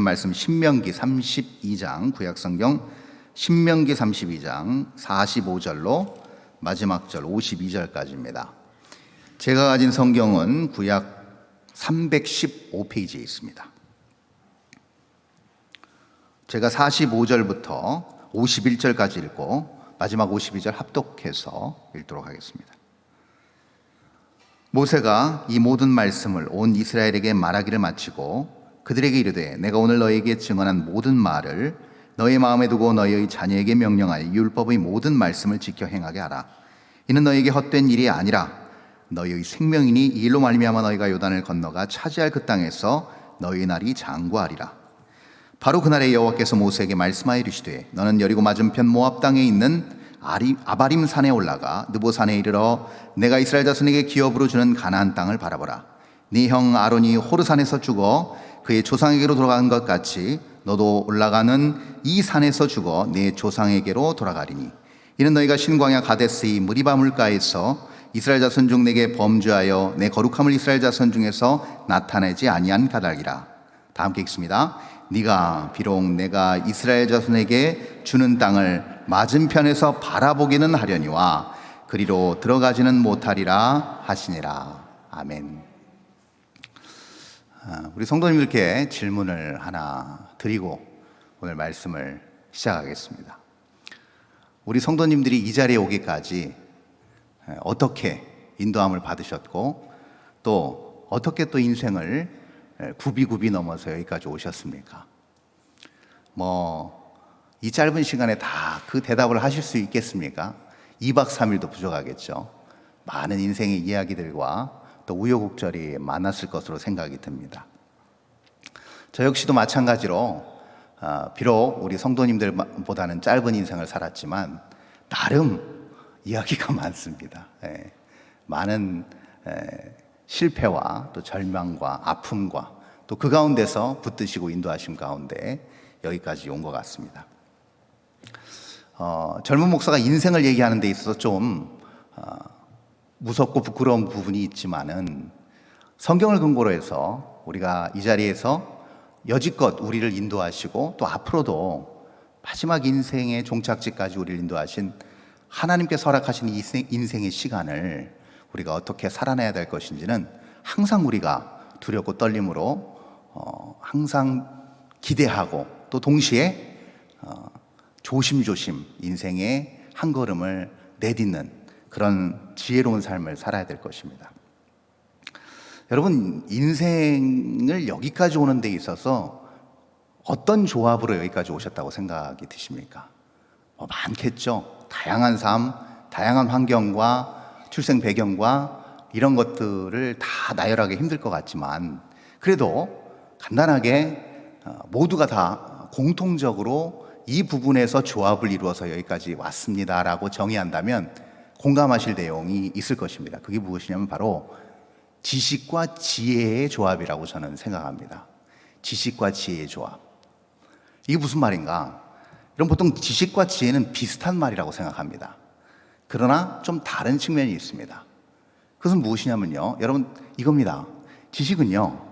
말씀 신명기 32장 구약성경 신명기 32장 45절로 마지막 절 52절까지입니다. 제가 가진 성경은 구약 315페이지에 있습니다. 제가 45절부터 51절까지 읽고 마지막 52절 합독해서 읽도록 하겠습니다. 모세가 이 모든 말씀을 온 이스라엘에게 말하기를 마치고 그들에게 이르되 내가 오늘 너희에게 증언한 모든 말을 너희 마음에 두고 너희의 자녀에게 명령하여 율법의 모든 말씀을 지켜 행하게 하라. 이는 너희에게 헛된 일이 아니라 너희의 생명이니 이 일로 말미암아 너희가 요단을 건너가 차지할 그 땅에서 너희 날이 장구하리라. 바로 그날에 여호와께서 모세에게 말씀하여 이르시되 너는 여리고 맞은편 모압 땅에 있는 아바림 산에 올라가 느보 산에 이르러 내가 이스라엘 자손에게 기업으로 주는 가나안 땅을 바라보라. 네 형 아론이 호르산에서 죽어 그의 조상에게로 돌아간 것 같이 너도 올라가는 이 산에서 죽어 네 조상에게로 돌아가리니 이는 너희가 신광야 가데스의 무리바 물가에서 이스라엘 자손 중 내게 범죄하여 내 거룩함을 이스라엘 자손 중에서 나타내지 아니한 까닭이라. 다 함께 읽습니다. 네가 비록 내가 이스라엘 자손에게 주는 땅을 맞은편에서 바라보기는 하려니와 그리로 들어가지는 못하리라 하시니라. 아멘. 우리 성도님들께 질문을 하나 드리고 오늘 말씀을 시작하겠습니다. 우리 성도님들이 이 자리에 오기까지 어떻게 인도함을 받으셨고 또 어떻게 또 인생을 굽이굽이 넘어서 여기까지 오셨습니까? 이 짧은 시간에 다 그 대답을 하실 수 있겠습니까? 2박 3일도 부족하겠죠. 많은 인생의 이야기들과 또 우여곡절이 많았을 것으로 생각이 듭니다. 저 역시도 마찬가지로 비록 우리 성도님들보다는 짧은 인생을 살았지만 나름 이야기가 많습니다. 많은 실패와 또 절망과 아픔과 또 그 가운데서 붙드시고 인도하심 가운데 여기까지 온 것 같습니다. 젊은 목사가 인생을 얘기하는 데 있어서 좀 무섭고 부끄러운 부분이 있지만은 성경을 근거로 해서 우리가 이 자리에서 여지껏 우리를 인도하시고 또 앞으로도 마지막 인생의 종착지까지 우리를 인도하신 하나님께서 허락하신 이 인생의 시간을 우리가 어떻게 살아내야 될 것인지는 항상 우리가 두렵고 떨림으로 항상 기대하고 또 동시에 조심조심 인생의 한 걸음을 내딛는 그런 지혜로운 삶을 살아야 될 것입니다. 여러분, 인생을 여기까지 오는 데 있어서 어떤 조합으로 여기까지 오셨다고 생각이 드십니까? 많겠죠. 다양한 삶, 다양한 환경과 출생 배경과 이런 것들을 다 나열하기 힘들 것 같지만 그래도 간단하게 모두가 다 공통적으로 이 부분에서 조합을 이루어서 여기까지 왔습니다라고 정의한다면 공감하실 내용이 있을 것입니다. 그게 무엇이냐면 바로 지식과 지혜의 조합이라고 저는 생각합니다. 지식과 지혜의 조합. 이게 무슨 말인가? 여러분, 보통 지식과 지혜는 비슷한 말이라고 생각합니다. 그러나 좀 다른 측면이 있습니다. 그것은 무엇이냐면요, 여러분, 이겁니다. 지식은요,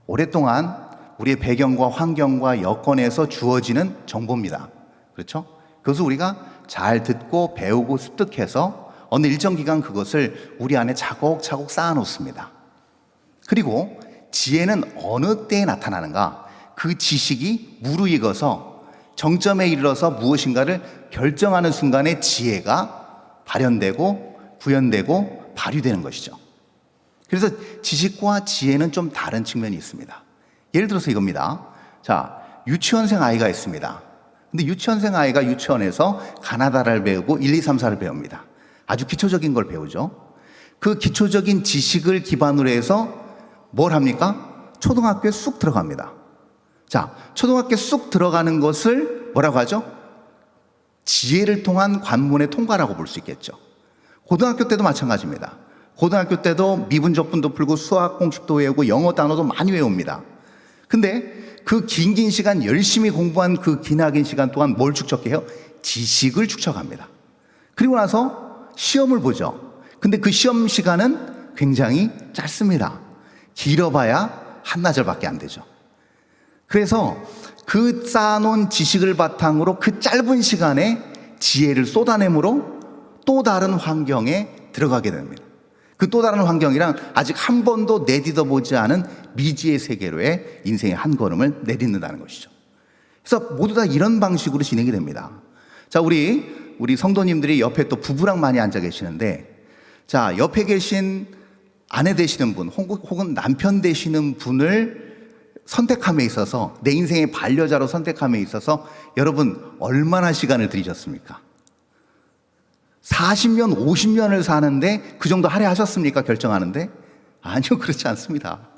오랫동안 우리의 배경과 환경과 여건에서 주어지는 정보입니다. 그렇죠? 그것을 우리가 잘 듣고 배우고 습득해서 어느 일정 기간 그것을 우리 안에 차곡차곡 쌓아놓습니다. 그리고 지혜는 어느 때에 나타나는가? 그 지식이 무르익어서 정점에 이르러서 무엇인가를 결정하는 순간에 지혜가 발현되고 구현되고 발휘되는 것이죠. 그래서 지식과 지혜는 좀 다른 측면이 있습니다. 예를 들어서 이겁니다. 자, 유치원생 아이가 있습니다. 근데 유치원생 아이가 유치원에서 가나다라를 배우고 1, 2, 3, 4를 배웁니다. 아주 기초적인 걸 배우죠. 그 기초적인 지식을 기반으로 해서 뭘 합니까? 초등학교에 쑥 들어갑니다. 자, 초등학교에 쑥 들어가는 것을 뭐라고 하죠? 지혜를 통한 관문의 통과라고 볼 수 있겠죠. 고등학교 때도 마찬가지입니다. 고등학교 때도 미분적분도 풀고 수학 공식도 외우고 영어 단어도 많이 외웁니다. 근데 그 긴 시간 열심히 공부한 그 기나긴 시간 동안 뭘 축적해요? 지식을 축적합니다. 그리고 나서 시험을 보죠. 근데 그 시험 시간은 굉장히 짧습니다. 길어봐야 한나절밖에 안 되죠. 그래서 그 쌓아놓은 지식을 바탕으로 그 짧은 시간에 지혜를 쏟아내므로 또 다른 환경에 들어가게 됩니다. 그 또 다른 환경이랑 아직 한 번도 내딛어보지 않은 미지의 세계로의 인생의 한 걸음을 내딛는다는 것이죠. 그래서 모두 다 이런 방식으로 진행이 됩니다. 자, 우리 성도님들이 옆에 또 부부랑 많이 앉아 계시는데, 자, 옆에 계신 아내 되시는 분 혹은 남편 되시는 분을 선택함에 있어서, 내 인생의 반려자로 선택함에 있어서 여러분 얼마나 시간을 들이셨습니까? 40년, 50년을 사는데 그 정도 할애하셨습니까? 결정하는데? 아니요, 그렇지 않습니다.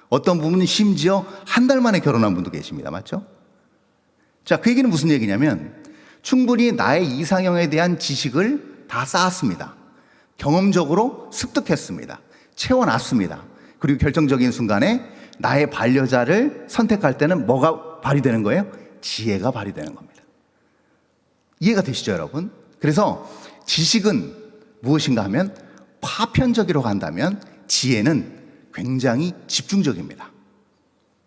어떤 부분은 심지어 한 달 만에 결혼한 분도 계십니다. 맞죠? 자, 그 얘기는 무슨 얘기냐면 충분히 나의 이상형에 대한 지식을 다 쌓았습니다. 경험적으로 습득했습니다. 채워놨습니다. 그리고 결정적인 순간에 나의 반려자를 선택할 때는 뭐가 발휘되는 거예요? 지혜가 발휘되는 겁니다. 이해가 되시죠, 여러분? 그래서 지식은 무엇인가 하면 파편적이라고 한다면 지혜는 굉장히 집중적입니다.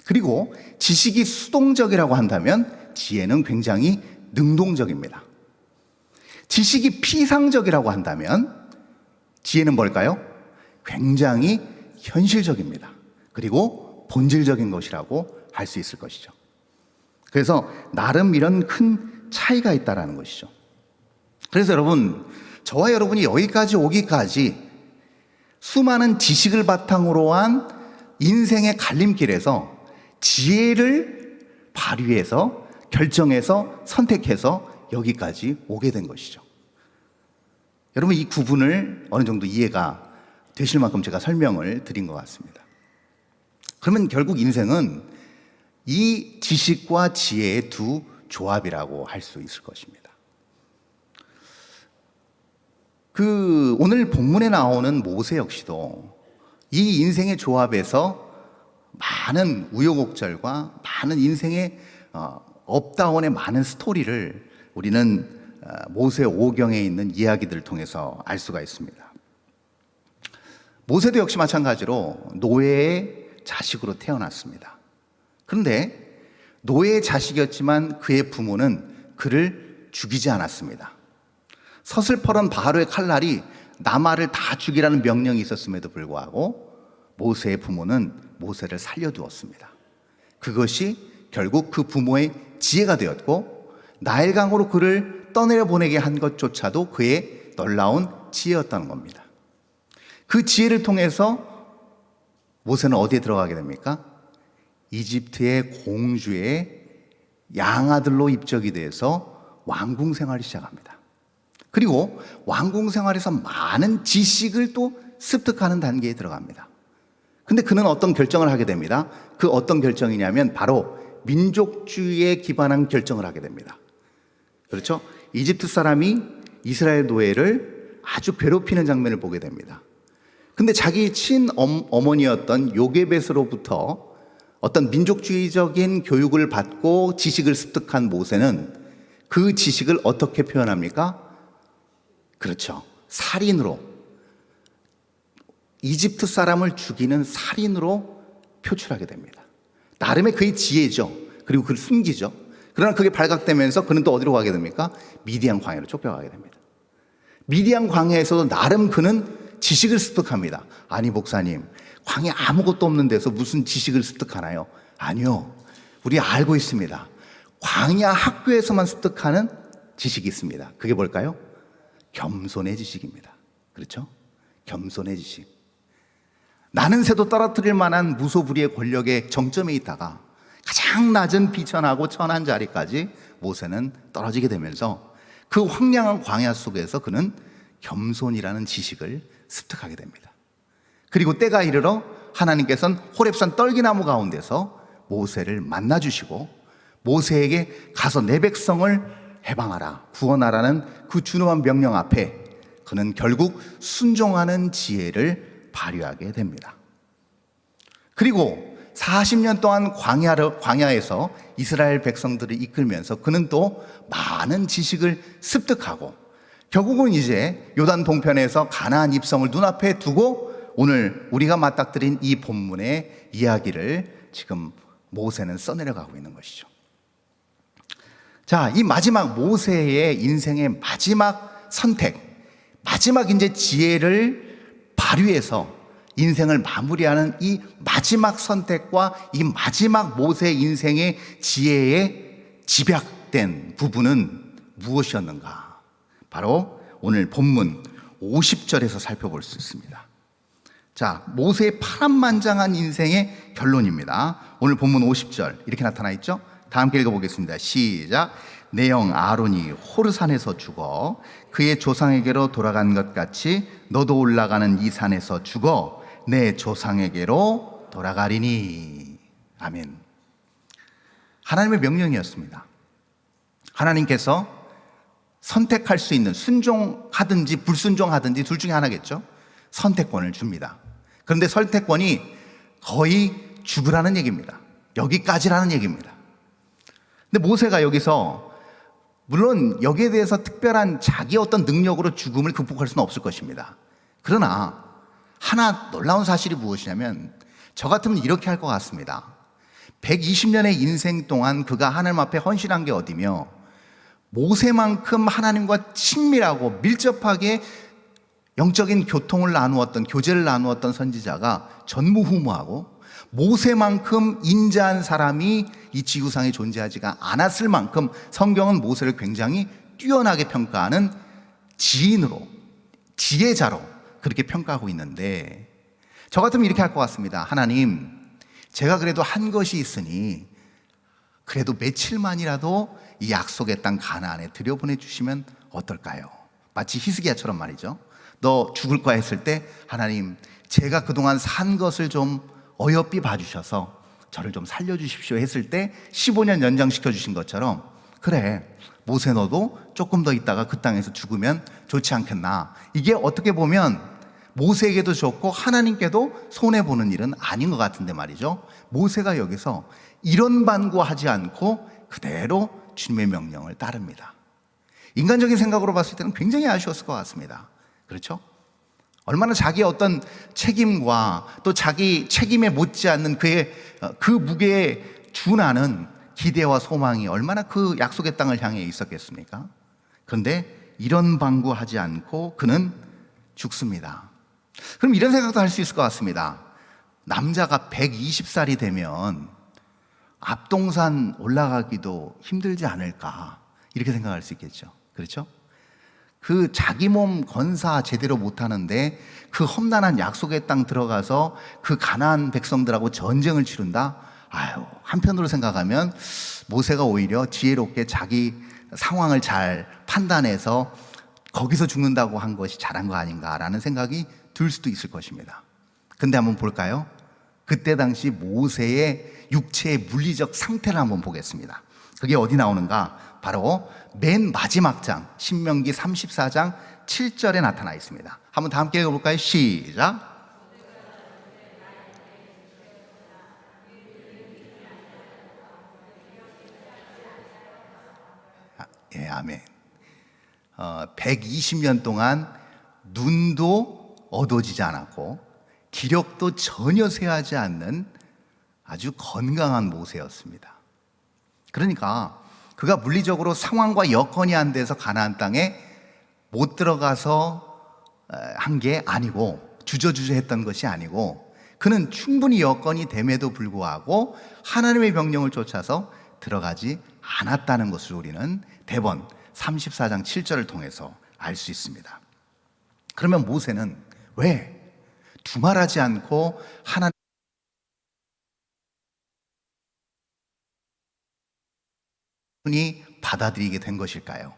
그리고 지식이 수동적이라고 한다면 지혜는 굉장히 능동적입니다. 지식이 피상적이라고 한다면 지혜는 뭘까요? 굉장히 현실적입니다. 그리고 본질적인 것이라고 할 수 있을 것이죠. 그래서 나름 이런 큰 차이가 있다는 것이죠. 그래서 여러분, 저와 여러분이 여기까지 오기까지 수많은 지식을 바탕으로 한 인생의 갈림길에서 지혜를 발휘해서 결정해서 선택해서 여기까지 오게 된 것이죠. 여러분, 이 구분을 어느 정도 이해가 되실 만큼 제가 설명을 드린 것 같습니다. 그러면 결국 인생은 이 지식과 지혜의 두 조합이라고 할 수 있을 것입니다. 오늘 본문에 나오는 모세 역시도 이 인생의 조합에서 많은 우여곡절과 많은 인생의 업다운의 많은 스토리를 우리는 모세 5경에 있는 이야기들을 통해서 알 수가 있습니다. 모세도 역시 마찬가지로 노예의 자식으로 태어났습니다. 그런데 노예의 자식이었지만 그의 부모는 그를 죽이지 않았습니다. 서슬퍼런 바로의 칼날이 나마를 다 죽이라는 명령이 있었음에도 불구하고 모세의 부모는 모세를 살려두었습니다. 그것이 결국 그 부모의 지혜가 되었고 나일강으로 그를 떠내려 보내게 한 것조차도 그의 놀라운 지혜였다는 겁니다. 그 지혜를 통해서 모세는 어디에 들어가게 됩니까? 이집트의 공주의 양아들로 입적이 돼서 왕궁 생활을 시작합니다. 그리고 왕궁 생활에서 많은 지식을 또 습득하는 단계에 들어갑니다. 근데 그는 어떤 결정을 하게 됩니다. 그 어떤 결정이냐면 바로 민족주의에 기반한 결정을 하게 됩니다. 그렇죠? 이집트 사람이 이스라엘 노예를 아주 괴롭히는 장면을 보게 됩니다. 근데 자기 친어머니였던 요게벳으로부터 어떤 민족주의적인 교육을 받고 지식을 습득한 모세는 그 지식을 어떻게 표현합니까? 그렇죠. 살인으로, 이집트 사람을 죽이는 살인으로 표출하게 됩니다. 나름의 그의 지혜죠. 그리고 그를 숨기죠. 그러나 그게 발각되면서 그는 또 어디로 가게 됩니까? 미디안 광야로 쫓겨가게 됩니다. 미디안 광야에서도 나름 그는 지식을 습득합니다. 아니 목사님, 광야 아무것도 없는 데서 무슨 지식을 습득하나요? 아니요, 우리 알고 있습니다. 광야 학교에서만 습득하는 지식이 있습니다. 그게 뭘까요? 겸손의 지식입니다. 그렇죠? 겸손의 지식. 나는 새도 떨어뜨릴 만한 무소불위의 권력의 정점에 있다가 가장 낮은 비천하고 천한 자리까지 모세는 떨어지게 되면서 그 황량한 광야 속에서 그는 겸손이라는 지식을 습득하게 됩니다. 그리고 때가 이르러 하나님께서는 호렙산 떨기나무 가운데서 모세를 만나주시고 모세에게 가서 내 백성을 해방하라, 구원하라는 그 준엄한 명령 앞에 그는 결국 순종하는 지혜를 발휘하게 됩니다. 그리고 40년 동안 광야에서 이스라엘 백성들을 이끌면서 그는 또 많은 지식을 습득하고 결국은 이제 요단 동편에서 가나안 입성을 눈앞에 두고 오늘 우리가 맞닥뜨린 이 본문의 이야기를 지금 모세는 써내려가고 있는 것이죠. 자, 이 마지막 모세의 인생의 마지막 선택, 마지막 이제 지혜를 발휘해서 인생을 마무리하는 이 마지막 선택과 이 마지막 모세의 인생의 지혜에 집약된 부분은 무엇이었는가? 바로 오늘 본문 50절에서 살펴볼 수 있습니다. 자, 모세의 파란만장한 인생의 결론입니다. 오늘 본문 50절 이렇게 나타나 있죠? 다 함께 읽어보겠습니다. 시작. 내 형 아론이 호르산에서 죽어 그의 조상에게로 돌아간 것 같이 너도 올라가는 이 산에서 죽어 내 조상에게로 돌아가리니. 아멘. 하나님의 명령이었습니다. 하나님께서 선택할 수 있는, 순종하든지 불순종하든지 둘 중에 하나겠죠. 선택권을 줍니다. 그런데 선택권이 거의 죽으라는 얘기입니다. 여기까지라는 얘기입니다. 근데 모세가 여기서 물론 여기에 대해서 특별한 자기 어떤 능력으로 죽음을 극복할 수는 없을 것입니다. 그러나 하나 놀라운 사실이 무엇이냐면 저 같으면 이렇게 할 것 같습니다. 120년의 인생 동안 그가 하나님 앞에 헌신한 게 어디며 모세만큼 하나님과 친밀하고 밀접하게 영적인 교통을 나누었던, 교제를 나누었던 선지자가 전무후무하고 모세만큼 인자한 사람이 이 지구상에 존재하지가 않았을 만큼 성경은 모세를 굉장히 뛰어나게 평가하는 지인으로, 지혜자로 그렇게 평가하고 있는데 저 같으면 이렇게 할 것 같습니다. 하나님, 제가 그래도 한 것이 있으니 그래도 며칠만이라도 이 약속의 땅 가나안에 들여보내 주시면 어떨까요? 마치 히스기야처럼 말이죠. 너 죽을 거야 했을 때 하나님, 제가 그동안 산 것을 좀 어여삐 봐주셔서 저를 좀 살려주십시오 했을 때 15년 연장시켜 주신 것처럼 그래, 모세 너도 조금 더 있다가 그 땅에서 죽으면 좋지 않겠나. 이게 어떻게 보면 모세에게도 좋고 하나님께도 손해보는 일은 아닌 것 같은데 말이죠. 모세가 여기서 이런 반구하지 않고 그대로 주님의 명령을 따릅니다. 인간적인 생각으로 봤을 때는 굉장히 아쉬웠을 것 같습니다. 그렇죠? 얼마나 자기의 어떤 책임과 또 자기 책임에 못지않는 그의 그 무게에 준하는 기대와 소망이 얼마나 그 약속의 땅을 향해 있었겠습니까? 그런데 이런 방구하지 않고 그는 죽습니다. 그럼 이런 생각도 할 수 있을 것 같습니다. 남자가 120살이 되면 앞동산 올라가기도 힘들지 않을까, 이렇게 생각할 수 있겠죠. 그렇죠? 그 자기 몸 건사 제대로 못하는데 그 험난한 약속의 땅 들어가서 그 가나안 백성들하고 전쟁을 치른다? 아유, 한편으로 생각하면 모세가 오히려 지혜롭게 자기 상황을 잘 판단해서 거기서 죽는다고 한 것이 잘한 거 아닌가라는 생각이 들 수도 있을 것입니다. 근데 한번 볼까요? 그때 당시 모세의 육체의 물리적 상태를 한번 보겠습니다. 그게 어디 나오는가? 바로 맨 마지막 장, 신명기 34장 7절에 나타나 있습니다. 한번 다 함께 읽어볼까요? 시작. 예, 아멘. 120년 동안 눈도 어두워지지 않았고 기력도 전혀 쇠하지 않는 아주 건강한 모세였습니다. 그러니까 그가 물리적으로 상황과 여건이 안 돼서 가나안 땅에 못 들어가서 한 게 아니고 주저주저했던 것이 아니고 그는 충분히 여건이 됨에도 불구하고 하나님의 명령을 쫓아서 들어가지 않았다는 것을 우리는 대번 34장 7절을 통해서 알 수 있습니다. 그러면 모세는 왜 두말하지 않고 하나님이 받아들이게 된 것일까요?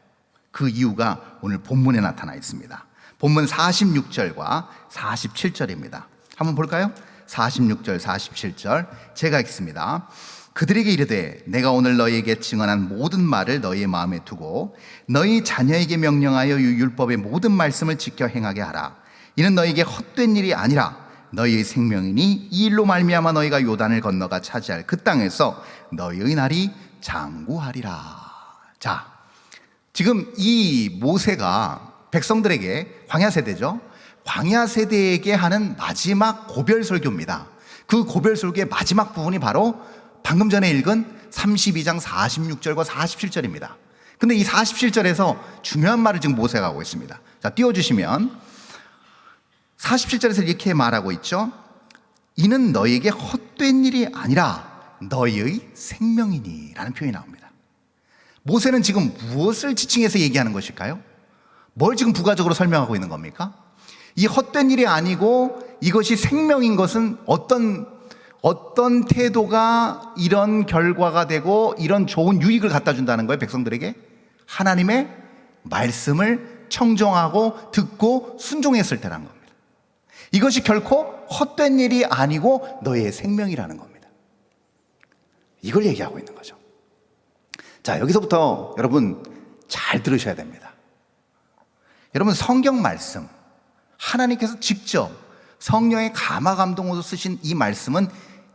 그 이유가 오늘 본문에 나타나 있습니다. 본문 46절과 47절입니다. 한번 볼까요? 46절, 47절 제가 읽습니다. 그들에게 이르되 내가 오늘 너희에게 증언한 모든 말을 너희의 마음에 두고 너희 자녀에게 명령하여 이 율법의 모든 말씀을 지켜 행하게 하라. 이는 너희에게 헛된 일이 아니라 너희의 생명이니 이 일로 말미암아 너희가 요단을 건너가 차지할 그 땅에서 너희의 날이 장구하리라. 자, 지금 이 모세가 백성들에게, 광야 세대죠, 광야 세대에게 하는 마지막 고별 설교입니다. 그 고별 설교의 마지막 부분이 바로 방금 전에 읽은 32장 46절과 47절입니다. 근데 이 47절에서 중요한 말을 지금 모세가 하고 있습니다. 자, 띄워주시면 47절에서 이렇게 말하고 있죠. 이는 너희에게 헛된 일이 아니라 너희의 생명이니 라는 표현이 나옵니다. 모세는 지금 무엇을 지칭해서 얘기하는 것일까요? 뭘 지금 부가적으로 설명하고 있는 겁니까? 이 헛된 일이 아니고 이것이 생명인 것은 어떤 태도가 이런 결과가 되고 이런 좋은 유익을 갖다 준다는 거예요, 백성들에게? 하나님의 말씀을 청정하고 듣고 순종했을 때라는 겁니다. 이것이 결코 헛된 일이 아니고 너의 생명이라는 겁니다. 이걸 얘기하고 있는 거죠. 자, 여기서부터 여러분 잘 들으셔야 됩니다. 여러분, 성경 말씀, 하나님께서 직접 성령의 감화 감동으로 쓰신 이 말씀은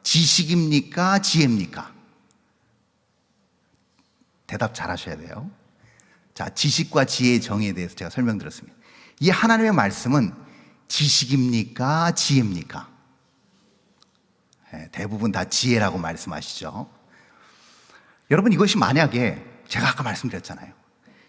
지식입니까? 지혜입니까? 대답 잘 하셔야 돼요. 자, 지식과 지혜의 정의에 대해서 제가 설명드렸습니다. 이 하나님의 말씀은 지식입니까? 지혜입니까? 대부분 다 지혜라고 말씀하시죠. 여러분, 이것이 만약에 제가 아까 말씀드렸잖아요.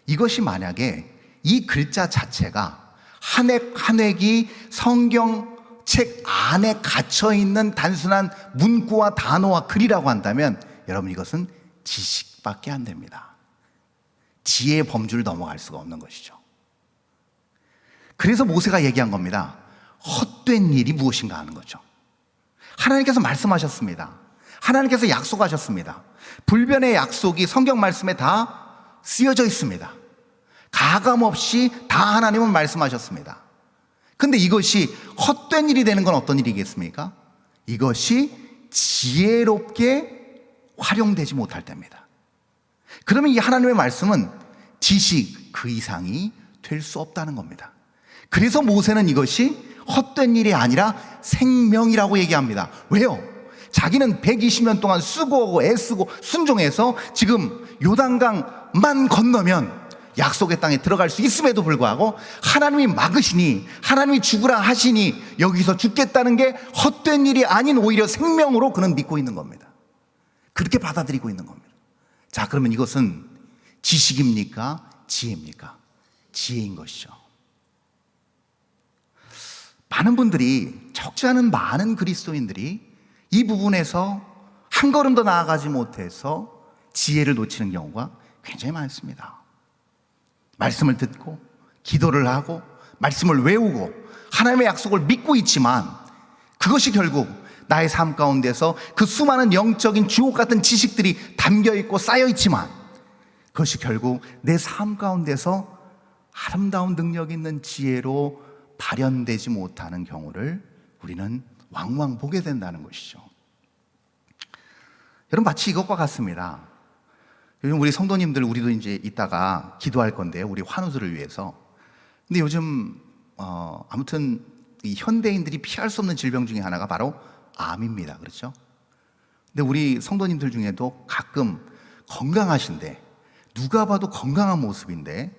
이것이 만약에 이 글자 자체가 한 획 한 획이 성경책 안에 갇혀있는 단순한 문구와 단어와 글이라고 한다면 여러분, 이것은 지식밖에 안 됩니다. 지혜의 범주를 넘어갈 수가 없는 것이죠. 그래서 모세가 얘기한 겁니다. 헛된 일이 무엇인가 하는 거죠. 하나님께서 말씀하셨습니다. 하나님께서 약속하셨습니다. 불변의 약속이 성경 말씀에 다 쓰여져 있습니다. 가감없이 다 하나님은 말씀하셨습니다. 근데 이것이 헛된 일이 되는 건 어떤 일이겠습니까? 이것이 지혜롭게 활용되지 못할 때입니다. 그러면 이 하나님의 말씀은 지식 그 이상이 될 수 없다는 겁니다. 그래서 모세는 이것이 헛된 일이 아니라 생명이라고 얘기합니다. 왜요? 자기는 120년 동안 수고하고 애쓰고 순종해서 지금 요단강만 건너면 약속의 땅에 들어갈 수 있음에도 불구하고 하나님이 막으시니, 하나님이 죽으라 하시니 여기서 죽겠다는 게 헛된 일이 아닌 오히려 생명으로 그는 믿고 있는 겁니다. 그렇게 받아들이고 있는 겁니다. 자, 그러면 이것은 지식입니까? 지혜입니까? 지혜인 것이죠. 많은 분들이, 적지 않은 많은 그리스도인들이 이 부분에서 한 걸음 더 나아가지 못해서 지혜를 놓치는 경우가 굉장히 많습니다. 말씀을 듣고 기도를 하고 말씀을 외우고 하나님의 약속을 믿고 있지만 그것이 결국 나의 삶 가운데서 그 수많은 영적인 주옥 같은 지식들이 담겨있고 쌓여있지만 그것이 결국 내 삶 가운데서 아름다운 능력 있는 지혜로 발현되지 못하는 경우를 우리는 왕왕 보게 된다는 것이죠. 여러분, 마치 이것과 같습니다. 요즘 우리 성도님들, 우리도 이제 이따가 기도할 건데요, 우리 환우들을 위해서. 근데 요즘 아무튼 이 현대인들이 피할 수 없는 질병 중에 하나가 바로 암입니다. 그렇죠? 근데 우리 성도님들 중에도 가끔 건강하신데, 누가 봐도 건강한 모습인데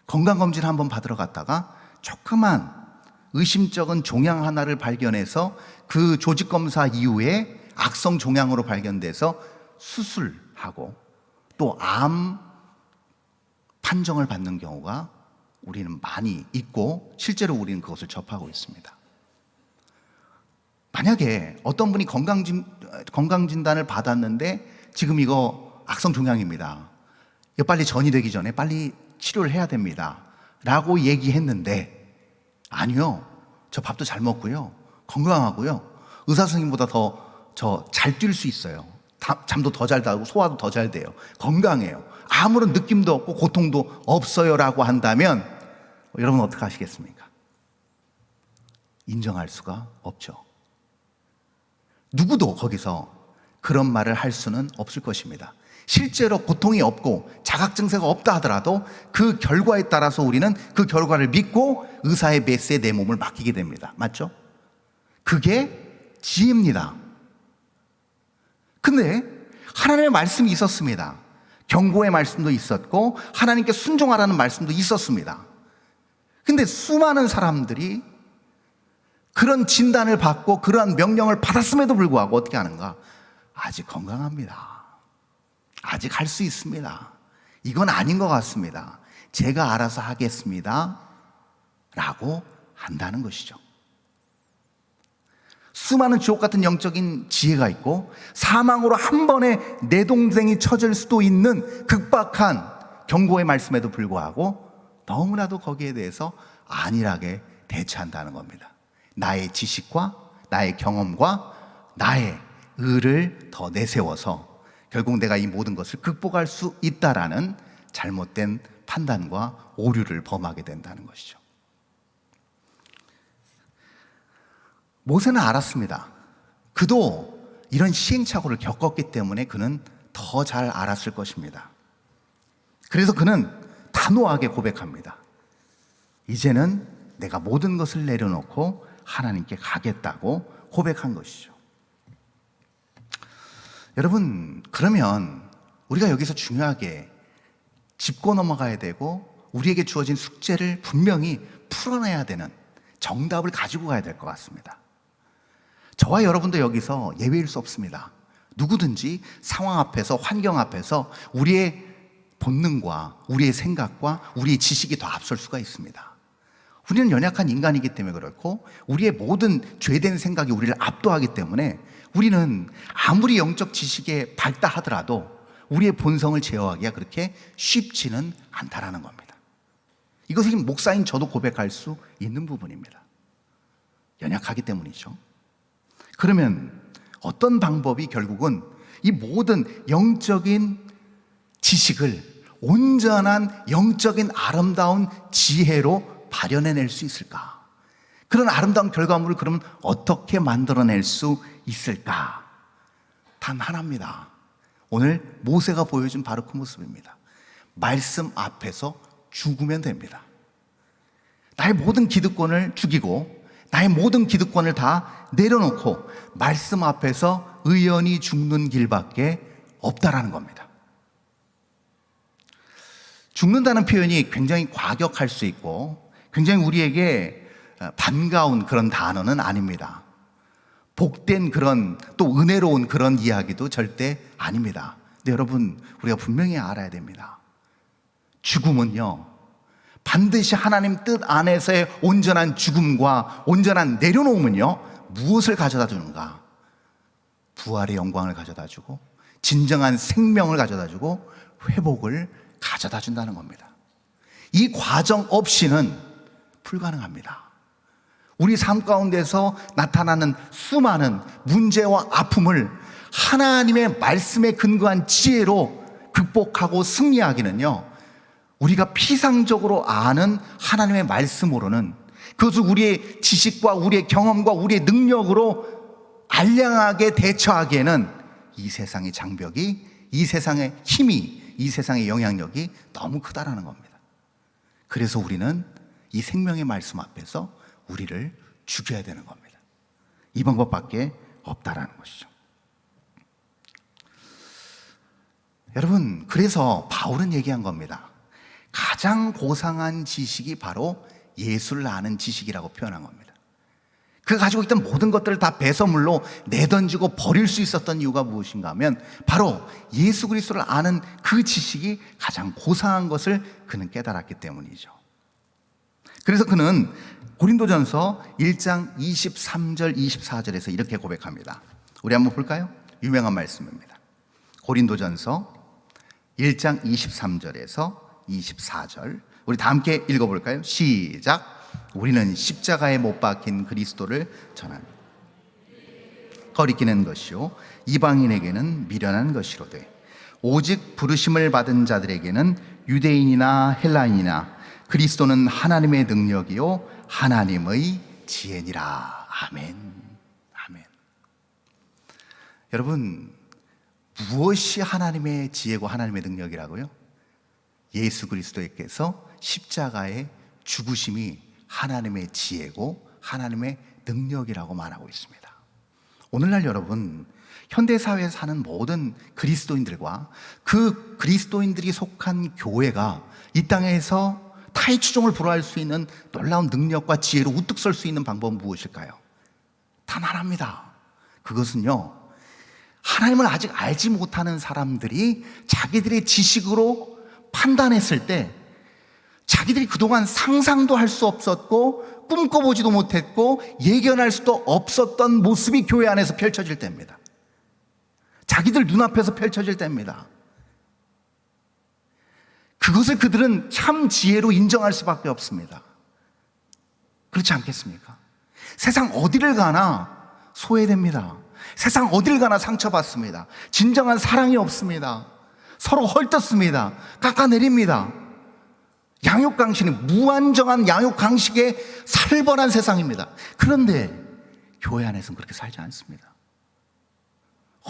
건강검진을 한번 받으러 갔다가 조그만 의심쩍은 종양 하나를 발견해서 그 조직검사 이후에 악성 종양으로 발견돼서 수술하고 또 암 판정을 받는 경우가 우리는 많이 있고 실제로 우리는 그것을 접하고 있습니다. 만약에 어떤 분이 건강진단을 받았는데 지금 이거 악성 종양입니다, 이거 빨리 전이되기 전에 빨리 치료를 해야 됩니다 라고 얘기했는데, 아니요, 저 밥도 잘 먹고요, 건강하고요, 의사 선생님보다 더 저 잘 뛸 수 있어요, 잠도 더 잘 자고 소화도 더 잘 돼요, 건강해요, 아무런 느낌도 없고 고통도 없어요 라고 한다면 여러분 어떻게 하시겠습니까? 인정할 수가 없죠. 누구도 거기서 그런 말을 할 수는 없을 것입니다. 실제로 고통이 없고 자각증세가 없다 하더라도 그 결과에 따라서 우리는 그 결과를 믿고 의사의 메스에 내 몸을 맡기게 됩니다. 맞죠? 그게 지혜입니다. 근데 하나님의 말씀이 있었습니다. 경고의 말씀도 있었고 하나님께 순종하라는 말씀도 있었습니다. 근데 수많은 사람들이 그런 진단을 받고 그러한 명령을 받았음에도 불구하고 어떻게 하는가? 아직 건강합니다. 아직 할 수 있습니다. 이건 아닌 것 같습니다. 제가 알아서 하겠습니다. 라고 한다는 것이죠. 수많은 주옥 같은 영적인 지혜가 있고 사망으로 한 번에 내 동생이 처질 수도 있는 극박한 경고의 말씀에도 불구하고 너무나도 거기에 대해서 안일하게 대처한다는 겁니다. 나의 지식과 나의 경험과 나의 의를 더 내세워서 결국 내가 이 모든 것을 극복할 수 있다라는 잘못된 판단과 오류를 범하게 된다는 것이죠. 모세는 알았습니다. 그도 이런 시행착오를 겪었기 때문에 그는 더 잘 알았을 것입니다. 그래서 그는 단호하게 고백합니다. 이제는 내가 모든 것을 내려놓고 하나님께 가겠다고 고백한 것이죠. 여러분, 그러면 우리가 여기서 중요하게 짚고 넘어가야 되고 우리에게 주어진 숙제를 분명히 풀어내야 되는 정답을 가지고 가야 될 것 같습니다. 저와 여러분도 여기서 예외일 수 없습니다. 누구든지 상황 앞에서, 환경 앞에서 우리의 본능과 우리의 생각과 우리의 지식이 더 앞설 수가 있습니다. 우리는 연약한 인간이기 때문에 그렇고 우리의 모든 죄된 생각이 우리를 압도하기 때문에 우리는 아무리 영적 지식에 발달하더라도 우리의 본성을 제어하기가 그렇게 쉽지는 않다라는 겁니다. 이것이 목사인 저도 고백할 수 있는 부분입니다. 연약하기 때문이죠. 그러면 어떤 방법이 결국은 이 모든 영적인 지식을 온전한 영적인 아름다운 지혜로 발현해낼 수 있을까? 그런 아름다운 결과물을 그럼 어떻게 만들어낼 수 있을까? 단 하나입니다. 오늘 모세가 보여준 바로 그 모습입니다. 말씀 앞에서 죽으면 됩니다. 나의 모든 기득권을 죽이고 나의 모든 기득권을 다 내려놓고 말씀 앞에서 의연히 죽는 길밖에 없다라는 겁니다. 죽는다는 표현이 굉장히 과격할 수 있고 굉장히 우리에게 반가운 그런 단어는 아닙니다. 복된 그런 또 은혜로운 그런 이야기도 절대 아닙니다. 근데 여러분, 우리가 분명히 알아야 됩니다. 죽음은요, 반드시 하나님 뜻 안에서의 온전한 죽음과 온전한 내려놓음은요, 무엇을 가져다 주는가? 부활의 영광을 가져다 주고 진정한 생명을 가져다 주고 회복을 가져다 준다는 겁니다. 이 과정 없이는 불가능합니다. 우리 삶 가운데서 나타나는 수많은 문제와 아픔을 하나님의 말씀에 근거한 지혜로 극복하고 승리하기는요, 우리가 피상적으로 아는 하나님의 말씀으로는, 그것을 우리의 지식과 우리의 경험과 우리의 능력으로 알량하게 대처하기에는 이 세상의 장벽이, 이 세상의 힘이, 이 세상의 영향력이 너무 크다라는 겁니다. 그래서 우리는 이 생명의 말씀 앞에서 우리를 죽여야 되는 겁니다. 이 방법밖에 없다라는 것이죠. 여러분, 그래서 바울은 얘기한 겁니다. 가장 고상한 지식이 바로 예수를 아는 지식이라고 표현한 겁니다. 그가 가지고 있던 모든 것들을 다 배설물로 내던지고 버릴 수 있었던 이유가 무엇인가 하면 바로 예수 그리스도를 아는 그 지식이 가장 고상한 것을 그는 깨달았기 때문이죠. 그래서 그는 고린도전서 1장 23절 24절에서 이렇게 고백합니다. 우리 한번 볼까요? 유명한 말씀입니다. 고린도전서 1장 23절에서 24절, 우리 다 함께 읽어볼까요? 시작. 우리는 십자가에 못 박힌 그리스도를 전합니다. 거리끼는 것이요 이방인에게는 미련한 것이로되 오직 부르심을 받은 자들에게는 유대인이나 헬라인이나 그리스도는 하나님의 능력이요 하나님의 지혜니라. 아멘. 아멘. 여러분, 무엇이 하나님의 지혜고 하나님의 능력이라고요? 예수 그리스도께서 십자가의 죽으심이 하나님의 지혜고 하나님의 능력이라고 말하고 있습니다. 오늘날 여러분, 현대사회에 사는 모든 그리스도인들과 그 그리스도인들이 속한 교회가 이 땅에서 타의 추종을 불허할 수 있는 놀라운 능력과 지혜로 우뚝 설 수 있는 방법은 무엇일까요? 단 하나입니다. 그것은요, 하나님을 아직 알지 못하는 사람들이 자기들의 지식으로 판단했을 때 자기들이 그동안 상상도 할 수 없었고 꿈꿔보지도 못했고 예견할 수도 없었던 모습이 교회 안에서 펼쳐질 때입니다. 자기들 눈앞에서 펼쳐질 때입니다. 그것을 그들은 참 지혜로 인정할 수밖에 없습니다. 그렇지 않겠습니까? 세상 어디를 가나 소외됩니다. 세상 어딜 가나 상처받습니다. 진정한 사랑이 없습니다. 서로 헐뜯습니다. 깎아내립니다. 양육강식이 무한정한 양육강식에 살벌한 세상입니다. 그런데 교회 안에서는 그렇게 살지 않습니다.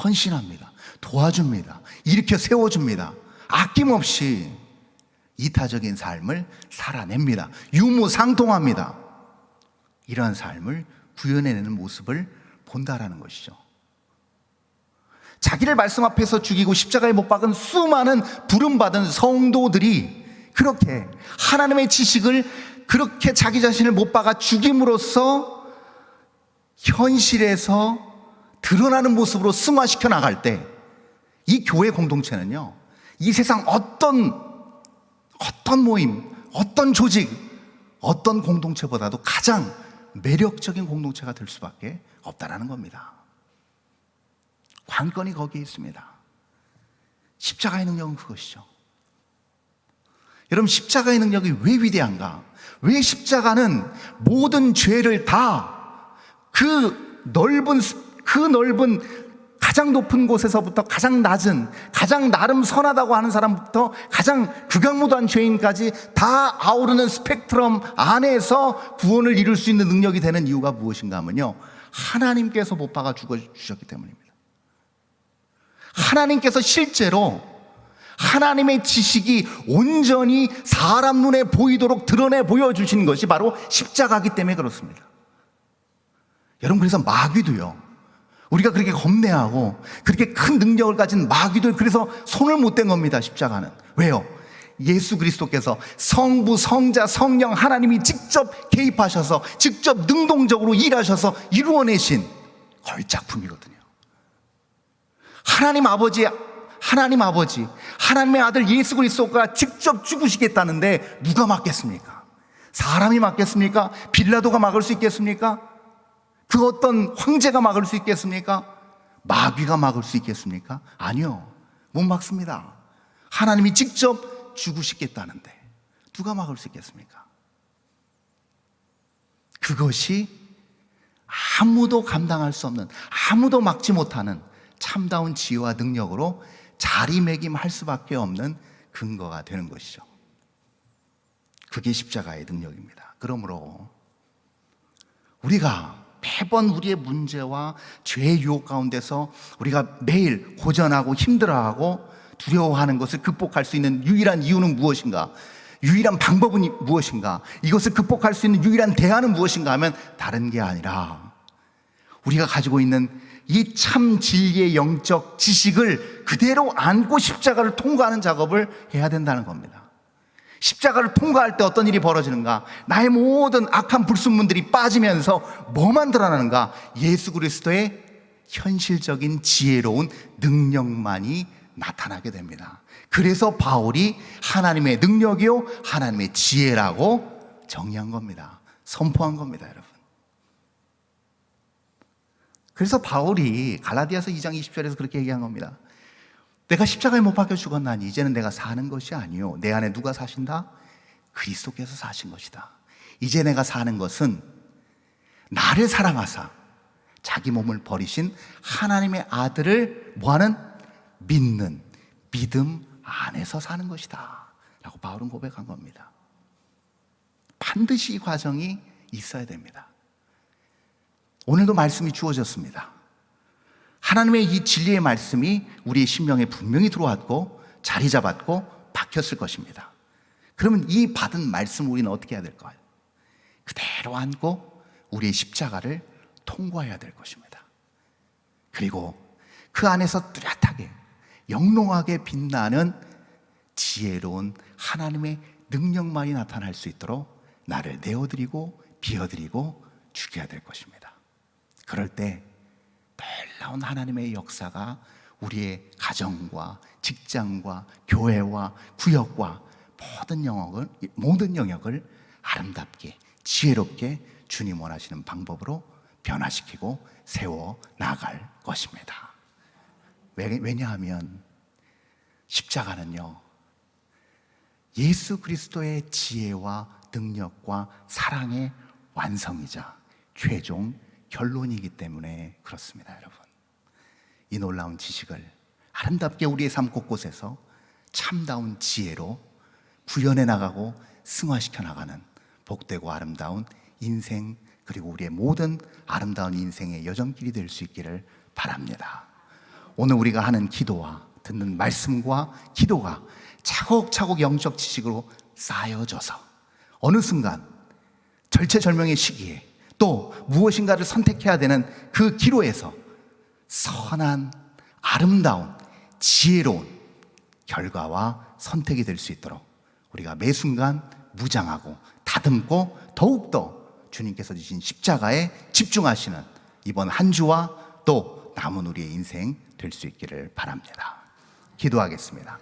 헌신합니다. 도와줍니다. 일으켜 세워줍니다. 아낌없이 이타적인 삶을 살아냅니다. 유무상통합니다. 이러한 삶을 구현해내는 모습을 본다라는 것이죠. 자기를 말씀 앞에서 죽이고 십자가에 못 박은 수많은 부름받은 성도들이 그렇게 하나님의 지식을 그렇게 자기 자신을 못 박아 죽임으로써 현실에서 드러나는 모습으로 승화시켜 나갈 때 이 교회 공동체는요, 이 세상 어떤 모임, 어떤 조직, 어떤 공동체보다도 가장 매력적인 공동체가 될 수밖에 없다라는 겁니다. 관건이 거기에 있습니다. 십자가의 능력은 그것이죠. 여러분, 십자가의 능력이 왜 위대한가? 왜 십자가는 모든 죄를 다 그 넓은 가장 높은 곳에서부터 가장 낮은, 가장 나름 선하다고 하는 사람부터 가장 극악무도한 죄인까지 다 아우르는 스펙트럼 안에서 구원을 이룰 수 있는 능력이 되는 이유가 무엇인가 하면요, 하나님께서 못 박아 죽어주셨기 때문입니다. 하나님께서 실제로 하나님의 지식이 온전히 사람 눈에 보이도록 드러내 보여주신 것이 바로 십자가이기 때문에 그렇습니다. 여러분, 그래서 마귀도요, 우리가 그렇게 겁내하고 그렇게 큰 능력을 가진 마귀도 그래서 손을 못 댄 겁니다. 십자가는. 왜요? 예수 그리스도께서 성부, 성자, 성령 하나님이 직접 개입하셔서 직접 능동적으로 일하셔서 이루어내신 걸작품이거든요. 하나님 아버지, 하나님의 아들 예수 그리스도가 직접 죽으시겠다는데 누가 막겠습니까? 사람이 막겠습니까? 빌라도가 막을 수 있겠습니까? 그 어떤 황제가 막을 수 있겠습니까? 마귀가 막을 수 있겠습니까? 아니요, 못 막습니다. 하나님이 직접 죽으시겠다는데 누가 막을 수 있겠습니까? 그것이 아무도 감당할 수 없는, 아무도 막지 못하는 참다운 지혜와 능력으로 자리매김할 수밖에 없는 근거가 되는 것이죠. 그게 십자가의 능력입니다. 그러므로 우리가 매번 우리의 문제와 죄의 유혹 가운데서 우리가 매일 고전하고 힘들어하고 두려워하는 것을 극복할 수 있는 유일한 이유는 무엇인가? 유일한 방법은 무엇인가? 이것을 극복할 수 있는 유일한 대안은 무엇인가 하면 다른 게 아니라 우리가 가지고 있는 이 참 진리의 영적 지식을 그대로 안고 십자가를 통과하는 작업을 해야 된다는 겁니다. 십자가를 통과할 때 어떤 일이 벌어지는가? 나의 모든 악한 불순물들이 빠지면서 뭐만 드러나는가? 예수 그리스도의 현실적인 지혜로운 능력만이 나타나게 됩니다. 그래서 바울이 하나님의 능력이요 하나님의 지혜라고 정의한 겁니다. 선포한 겁니다, 여러분. 그래서 바울이 갈라디아서 2장 20절에서 그렇게 얘기한 겁니다. 내가 십자가에 못 박혀 죽었나니 이제는 내가 사는 것이 아니요 내 안에 누가 사신다? 그리스도께서 사신 것이다. 이제 내가 사는 것은 나를 사랑하사 자기 몸을 버리신 하나님의 아들을 뭐하는? 믿는 믿음 안에서 사는 것이다 라고 바울은 고백한 겁니다. 반드시 이 과정이 있어야 됩니다. 오늘도 말씀이 주어졌습니다. 하나님의 이 진리의 말씀이 우리의 심령에 분명히 들어왔고 자리 잡았고 박혔을 것입니다. 그러면 이 받은 말씀 우리는 어떻게 해야 될까요? 그대로 안고 우리의 십자가를 통과해야 될 것입니다. 그리고 그 안에서 뚜렷하게 영롱하게 빛나는 지혜로운 하나님의 능력만이 나타날 수 있도록 나를 내어드리고 비워드리고 죽여야 될 것입니다. 그럴 때 별 놀라운 하나님의 역사가 우리의 가정과 직장과 교회와 구역과 모든 영역을 아름답게 지혜롭게 주님 원하시는 방법으로 변화시키고 세워 나갈 것입니다. 왜냐하면 십자가는요, 예수 그리스도의 지혜와 능력과 사랑의 완성이자 최종 결론이기 때문에 그렇습니다, 여러분. 이 놀라운 지식을 아름답게 우리의 삶 곳곳에서 참다운 지혜로 구현해 나가고 승화시켜 나가는 복되고 아름다운 인생, 그리고 우리의 모든 아름다운 인생의 여정길이 될 수 있기를 바랍니다. 오늘 우리가 하는 기도와 듣는 말씀과 기도가 차곡차곡 영적 지식으로 쌓여져서 어느 순간 절체절명의 시기에 또 무엇인가를 선택해야 되는 그 기로에서 선한, 아름다운, 지혜로운 결과와 선택이 될 수 있도록 우리가 매 순간 무장하고 다듬고 더욱더 주님께서 주신 십자가에 집중하시는 이번 한 주와 또 남은 우리의 인생 될 수 있기를 바랍니다. 기도하겠습니다.